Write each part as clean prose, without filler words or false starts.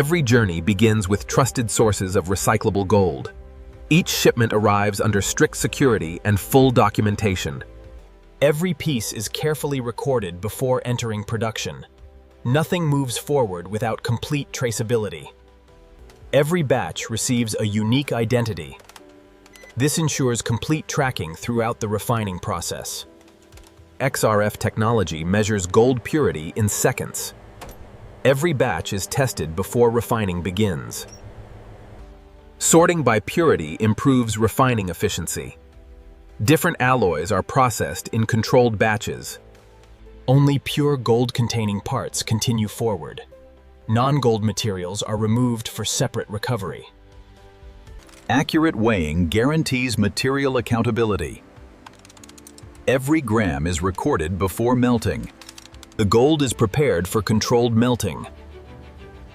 Every journey begins with trusted sources of recyclable gold. Each shipment arrives under strict security and full documentation. Every piece is carefully recorded before entering production. Nothing moves forward without complete traceability. Every batch receives a unique identity. This ensures complete tracking throughout the refining process. XRF technology measures gold purity in seconds. Every batch is tested before refining begins. Sorting by purity improves refining efficiency. Different alloys are processed in controlled batches. Only pure gold-containing parts continue forward. Non-gold materials are removed for separate recovery. Accurate weighing guarantees material accountability. Every gram is recorded before melting. The gold is prepared for controlled melting.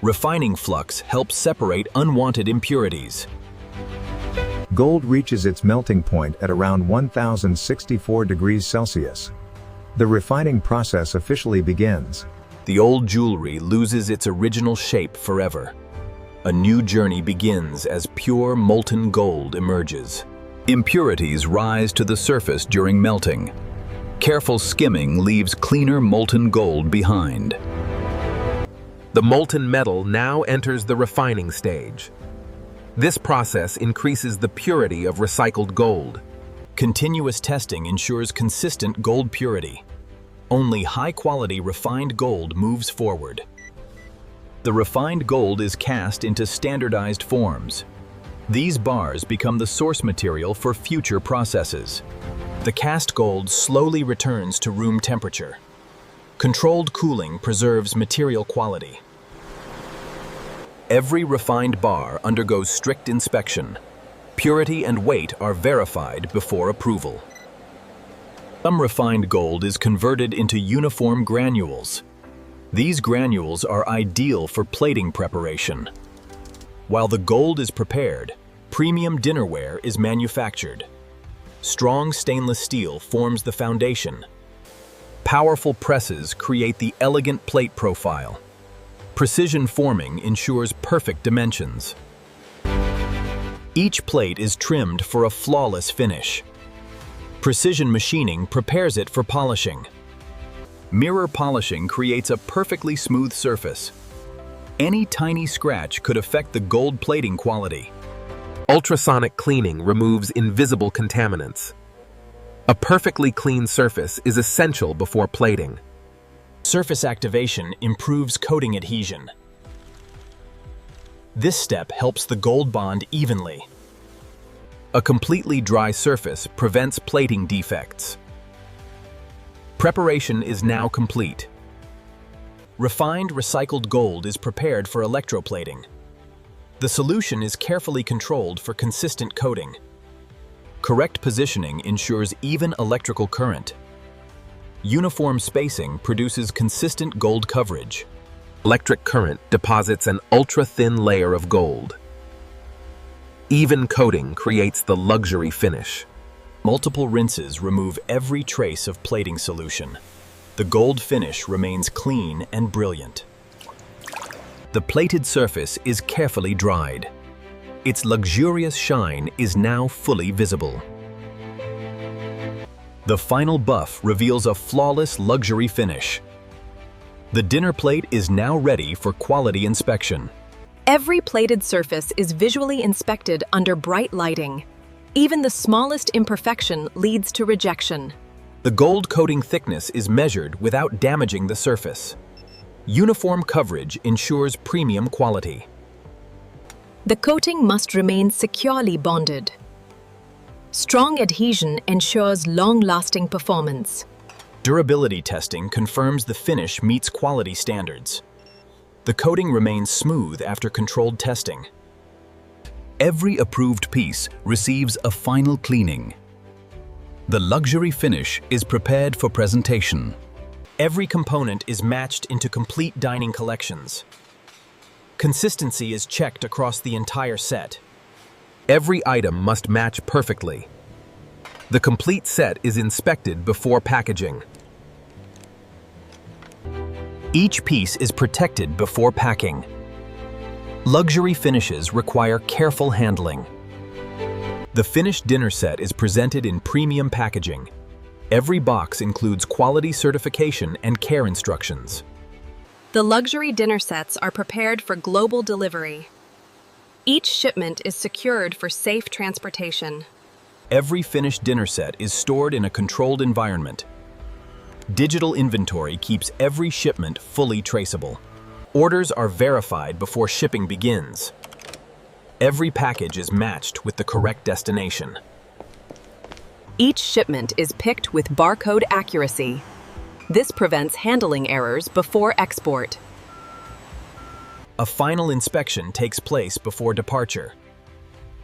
Refining flux helps separate unwanted impurities. Gold reaches its melting point at around 1064 degrees Celsius. The refining process officially begins. The old jewelry loses its original shape forever. A new journey begins as pure molten gold emerges. Impurities rise to the surface during melting. Careful skimming leaves cleaner molten gold behind. The molten metal now enters the refining stage. This process increases the purity of recycled gold. Continuous testing ensures consistent gold purity. Only high-quality refined gold moves forward. The refined gold is cast into standardized forms. These bars become the source material for future processes. The cast gold slowly returns to room temperature. Controlled cooling preserves material quality. Every refined bar undergoes strict inspection. Purity and weight are verified before approval. Some refined gold is converted into uniform granules. These granules are ideal for plating preparation. While the gold is prepared, premium dinnerware is manufactured. Strong stainless steel forms the foundation. Powerful presses create the elegant plate profile. Precision forming ensures perfect dimensions. Each plate is trimmed for a flawless finish. Precision machining prepares it for polishing. Mirror polishing creates a perfectly smooth surface. Any tiny scratch could affect the gold plating quality. Ultrasonic cleaning removes invisible contaminants. A perfectly clean surface is essential before plating. Surface activation improves coating adhesion. This step helps the gold bond evenly. A completely dry surface prevents plating defects. Preparation is now complete. Refined recycled gold is prepared for electroplating. The solution is carefully controlled for consistent coating. Correct positioning ensures even electrical current. Uniform spacing produces consistent gold coverage. Electric current deposits an ultra-thin layer of gold. Even coating creates the luxury finish. Multiple rinses remove every trace of plating solution. The gold finish remains clean and brilliant. The plated surface is carefully dried. Its luxurious shine is now fully visible. The final buff reveals a flawless luxury finish. The dinner plate is now ready for quality inspection. Every plated surface is visually inspected under bright lighting. Even the smallest imperfection leads to rejection. The gold coating thickness is measured without damaging the surface. Uniform coverage ensures premium quality. The coating must remain securely bonded. Strong adhesion ensures long-lasting performance. Durability testing confirms the finish meets quality standards. The coating remains smooth after controlled testing. Every approved piece receives a final cleaning. The luxury finish is prepared for presentation. Every component is matched into complete dining collections. Consistency is checked across the entire set. Every item must match perfectly. The complete set is inspected before packaging. Each piece is protected before packing. Luxury finishes require careful handling. The finished dinner set is presented in premium packaging. Every box includes quality certification and care instructions. The luxury dinner sets are prepared for global delivery. Each shipment is secured for safe transportation. Every finished dinner set is stored in a controlled environment. Digital inventory keeps every shipment fully traceable. Orders are verified before shipping begins. Every package is matched with the correct destination. Each shipment is picked with barcode accuracy. This prevents handling errors before export. A final inspection takes place before departure.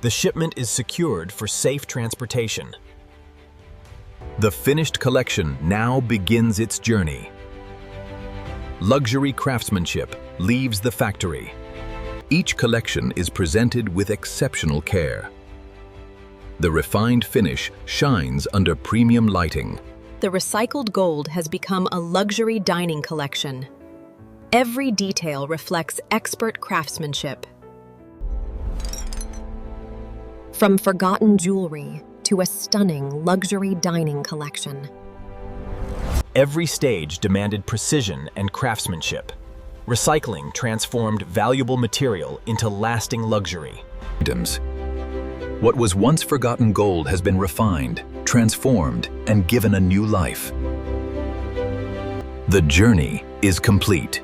The shipment is secured for safe transportation. The finished collection now begins its journey. Luxury craftsmanship leaves the factory. Each collection is presented with exceptional care. The refined finish shines under premium lighting. The recycled gold has become a luxury dining collection. Every detail reflects expert craftsmanship. From forgotten jewelry to a stunning luxury dining collection. Every stage demanded precision and craftsmanship. Recycling transformed valuable material into lasting luxury. Items. What was once forgotten gold has been refined, transformed, and given a new life. The journey is complete.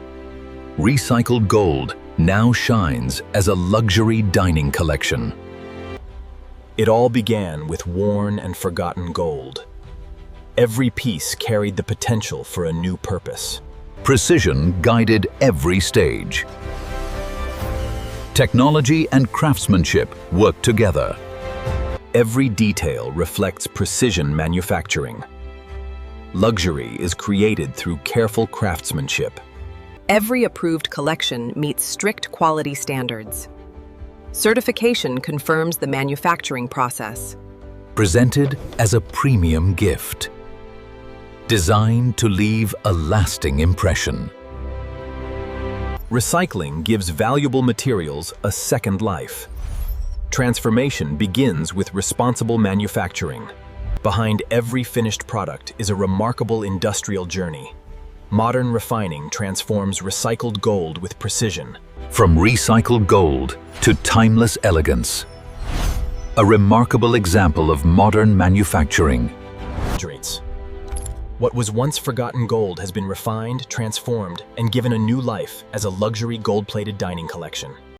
Recycled gold now shines as a luxury dining collection. It all began with worn and forgotten gold. Every piece carried the potential for a new purpose. Precision guided every stage. Technology and craftsmanship worked together. Every detail reflects precision manufacturing. Luxury is created through careful craftsmanship. Every approved collection meets strict quality standards. Certification confirms the manufacturing process. Presented as a premium gift. Designed to leave a lasting impression. Recycling gives valuable materials a second life. Transformation begins with responsible manufacturing. Behind every finished product is a remarkable industrial journey. Modern refining transforms recycled gold with precision. From recycled gold to timeless elegance. A remarkable example of modern manufacturing. What was once forgotten gold has been refined, transformed, and given a new life as a luxury gold-plated dining collection.